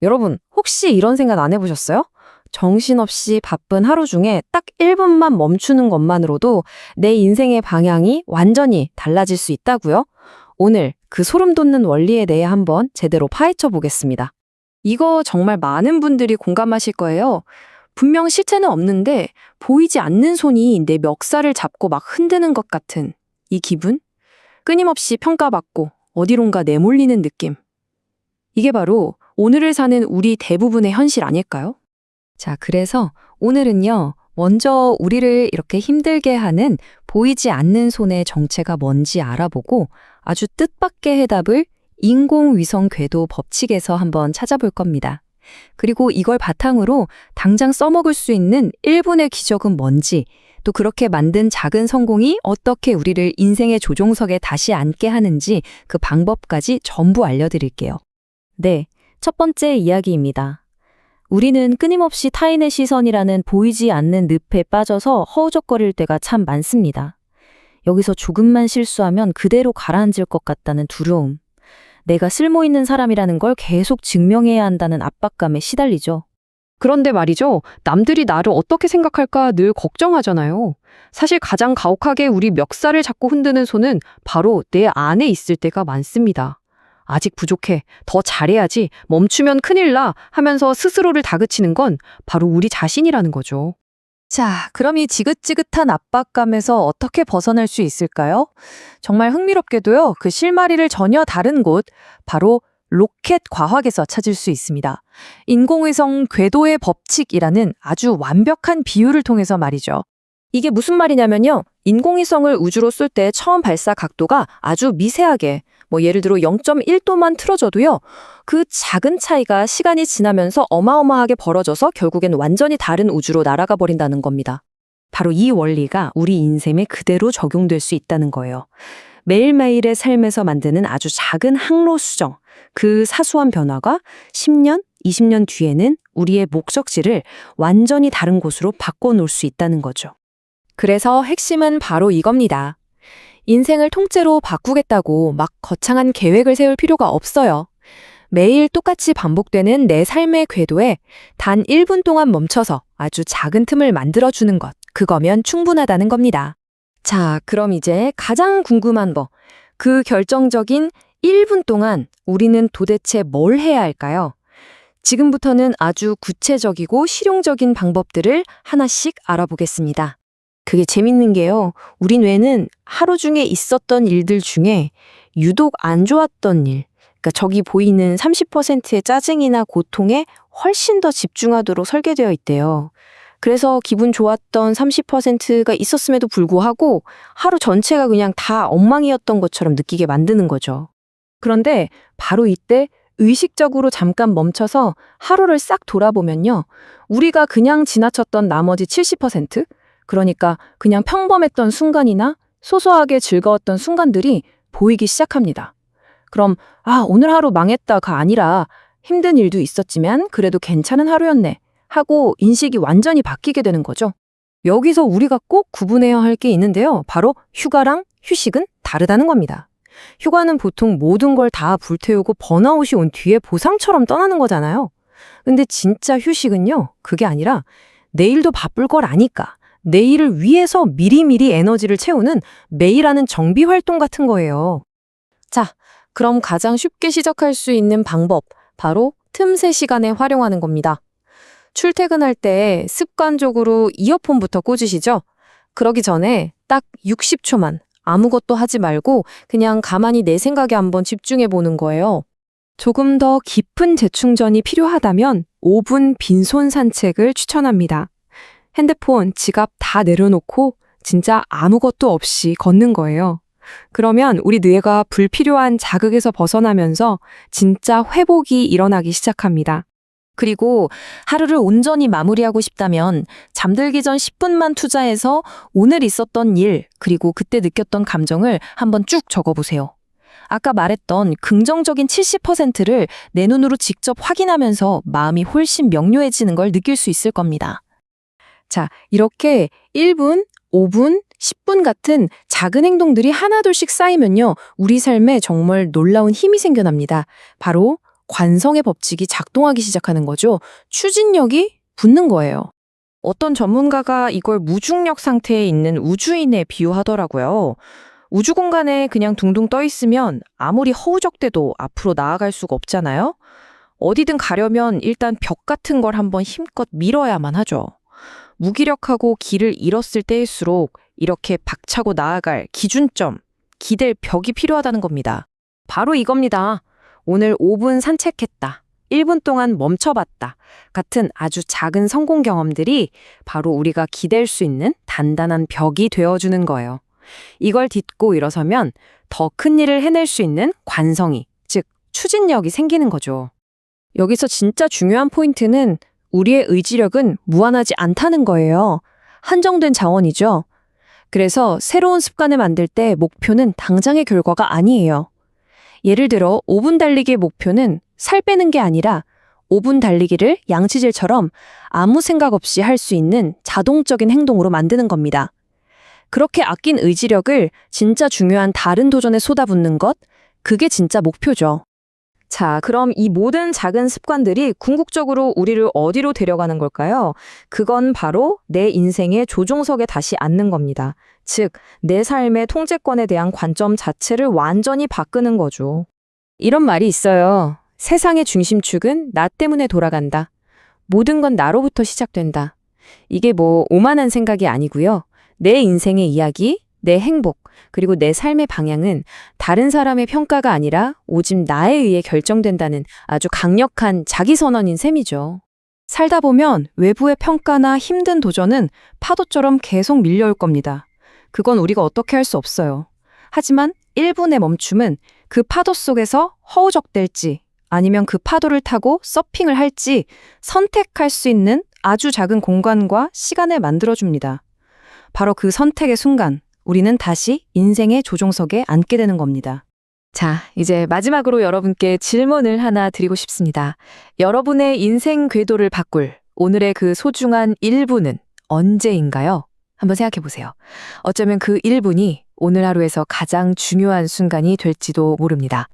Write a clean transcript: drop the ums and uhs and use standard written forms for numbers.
여러분, 혹시 이런 생각 안 해보셨어요? 정신없이 바쁜 하루 중에 딱 1분만 멈추는 것만으로도 내 인생의 방향이 완전히 달라질 수 있다고요? 오늘 그 소름 돋는 원리에 대해 한번 제대로 파헤쳐 보겠습니다. 이거 정말 많은 분들이 공감하실 거예요. 분명 실체는 없는데 보이지 않는 손이 내 멱살을 잡고 막 흔드는 것 같은 이 기분? 끊임없이 평가받고 어디론가 내몰리는 느낌. 이게 바로 오늘을 사는 우리 대부분의 현실 아닐까요? 자, 그래서 오늘은요, 먼저 우리를 이렇게 힘들게 하는 보이지 않는 손의 정체가 뭔지 알아보고 아주 뜻밖의 해답을 인공위성 궤도 법칙에서 한번 찾아볼 겁니다. 그리고 이걸 바탕으로 당장 써먹을 수 있는 1분의 기적은 뭔지, 또 그렇게 만든 작은 성공이 어떻게 우리를 인생의 조종석에 다시 앉게 하는지 그 방법까지 전부 알려드릴게요. 네, 첫 번째 이야기입니다. 우리는 끊임없이 타인의 시선이라는 보이지 않는 늪에 빠져서 허우적거릴 때가 참 많습니다. 여기서 조금만 실수하면 그대로 가라앉을 것 같다는 두려움. 내가 쓸모있는 사람이라는 걸 계속 증명해야 한다는 압박감에 시달리죠. 그런데 말이죠. 남들이 나를 어떻게 생각할까 늘 걱정하잖아요. 사실 가장 가혹하게 우리 멱살을 잡고 흔드는 손은 바로 내 안에 있을 때가 많습니다. 아직 부족해, 더 잘해야지, 멈추면 큰일 나 하면서 스스로를 다그치는 건 바로 우리 자신이라는 거죠. 자, 그럼 이 지긋지긋한 압박감에서 어떻게 벗어날 수 있을까요? 정말 흥미롭게도요, 그 실마리를 전혀 다른 곳, 바로 로켓 과학에서 찾을 수 있습니다. 인공위성 궤도의 법칙이라는 아주 완벽한 비유를 통해서 말이죠. 이게 무슨 말이냐면요, 인공위성을 우주로 쏠 때 처음 발사 각도가 아주 미세하게, 예를 들어 0.1도만 틀어져도요, 그 작은 차이가 시간이 지나면서 어마어마하게 벌어져서 결국엔 완전히 다른 우주로 날아가 버린다는 겁니다. 바로 이 원리가 우리 인생에 그대로 적용될 수 있다는 거예요. 매일매일의 삶에서 만드는 아주 작은 항로 수정, 그 사소한 변화가 10년, 20년 뒤에는 우리의 목적지를 완전히 다른 곳으로 바꿔놓을 수 있다는 거죠. 그래서 핵심은 바로 이겁니다. 인생을 통째로 바꾸겠다고 막 거창한 계획을 세울 필요가 없어요. 매일 똑같이 반복되는 내 삶의 궤도에 단 1분 동안 멈춰서 아주 작은 틈을 만들어주는 것, 그거면 충분하다는 겁니다. 자, 그럼 이제 가장 궁금한 그 결정적인 1분 동안 우리는 도대체 뭘 해야 할까요? 지금부터는 아주 구체적이고 실용적인 방법들을 하나씩 알아보겠습니다. 그게 재밌는 게요, 우리 뇌는 하루 중에 있었던 일들 중에 유독 안 좋았던 일, 그러니까 저기 보이는 30%의 짜증이나 고통에 훨씬 더 집중하도록 설계되어 있대요. 그래서 기분 좋았던 30%가 있었음에도 불구하고 하루 전체가 그냥 다 엉망이었던 것처럼 느끼게 만드는 거죠. 그런데 바로 이때 의식적으로 잠깐 멈춰서 하루를 싹 돌아보면요, 우리가 그냥 지나쳤던 나머지 70%? 그러니까 그냥 평범했던 순간이나 소소하게 즐거웠던 순간들이 보이기 시작합니다. 그럼 오늘 하루 망했다가 아니라 힘든 일도 있었지만 그래도 괜찮은 하루였네 하고 인식이 완전히 바뀌게 되는 거죠. 여기서 우리가 꼭 구분해야 할 게 있는데요. 바로 휴가랑 휴식은 다르다는 겁니다. 휴가는 보통 모든 걸 다 불태우고 번아웃이 온 뒤에 보상처럼 떠나는 거잖아요. 근데 진짜 휴식은요, 그게 아니라 내일도 바쁠 걸 아니까 내일을 위해서 미리미리 에너지를 채우는 매일 하는 정비 활동 같은 거예요. 자, 그럼 가장 쉽게 시작할 수 있는 방법, 바로 틈새 시간에 활용하는 겁니다. 출퇴근할 때 습관적으로 이어폰부터 꽂으시죠? 그러기 전에 딱 60초만 아무것도 하지 말고 그냥 가만히 내 생각에 한번 집중해 보는 거예요. 조금 더 깊은 재충전이 필요하다면 5분 빈손 산책을 추천합니다. 핸드폰, 지갑 다 내려놓고 진짜 아무것도 없이 걷는 거예요. 그러면 우리 뇌가 불필요한 자극에서 벗어나면서 진짜 회복이 일어나기 시작합니다. 그리고 하루를 온전히 마무리하고 싶다면 잠들기 전 10분만 투자해서 오늘 있었던 일, 그리고 그때 느꼈던 감정을 한번 쭉 적어보세요. 아까 말했던 긍정적인 70%를 내 눈으로 직접 확인하면서 마음이 훨씬 명료해지는 걸 느낄 수 있을 겁니다. 자, 이렇게 1분, 5분, 10분 같은 작은 행동들이 하나둘씩 쌓이면요, 우리 삶에 정말 놀라운 힘이 생겨납니다. 바로 관성의 법칙이 작동하기 시작하는 거죠. 추진력이 붙는 거예요. 어떤 전문가가 이걸 무중력 상태에 있는 우주인에 비유하더라고요. 우주 공간에 그냥 둥둥 떠 있으면 아무리 허우적대도 앞으로 나아갈 수가 없잖아요. 어디든 가려면 일단 벽 같은 걸 한번 힘껏 밀어야만 하죠. 무기력하고 길을 잃었을 때일수록 이렇게 박차고 나아갈 기준점, 기댈 벽이 필요하다는 겁니다. 바로 이겁니다. 오늘 5분 산책했다. 1분 동안 멈춰봤다. 같은 아주 작은 성공 경험들이 바로 우리가 기댈 수 있는 단단한 벽이 되어주는 거예요. 이걸 딛고 일어서면 더 큰 일을 해낼 수 있는 관성이, 즉 추진력이 생기는 거죠. 여기서 진짜 중요한 포인트는 우리의 의지력은 무한하지 않다는 거예요. 한정된 자원이죠. 그래서 새로운 습관을 만들 때 목표는 당장의 결과가 아니에요. 예를 들어 5분 달리기의 목표는 살 빼는 게 아니라 5분 달리기를 양치질처럼 아무 생각 없이 할 수 있는 자동적인 행동으로 만드는 겁니다. 그렇게 아낀 의지력을 진짜 중요한 다른 도전에 쏟아붓는 것, 그게 진짜 목표죠. 자, 그럼 이 모든 작은 습관들이 궁극적으로 우리를 어디로 데려가는 걸까요? 그건 바로 내 인생의 조종석에 다시 앉는 겁니다. 즉, 내 삶의 통제권에 대한 관점 자체를 완전히 바꾸는 거죠. 이런 말이 있어요. 세상의 중심축은 나 때문에 돌아간다. 모든 건 나로부터 시작된다. 이게 뭐 오만한 생각이 아니고요. 내 인생의 이야기, 내 행복, 그리고 내 삶의 방향은 다른 사람의 평가가 아니라 오직 나에 의해 결정된다는 아주 강력한 자기선언인 셈이죠. 살다 보면 외부의 평가나 힘든 도전은 파도처럼 계속 밀려올 겁니다. 그건 우리가 어떻게 할 수 없어요. 하지만 1분의 멈춤은 그 파도 속에서 허우적댈지 아니면 그 파도를 타고 서핑을 할지 선택할 수 있는 아주 작은 공간과 시간을 만들어줍니다. 바로 그 선택의 순간, 우리는 다시 인생의 조종석에 앉게 되는 겁니다. 자, 이제 마지막으로 여러분께 질문을 하나 드리고 싶습니다. 여러분의 인생 궤도를 바꿀 오늘의 그 소중한 1분은 언제인가요? 한번 생각해 보세요. 어쩌면 그 1분이 오늘 하루에서 가장 중요한 순간이 될지도 모릅니다.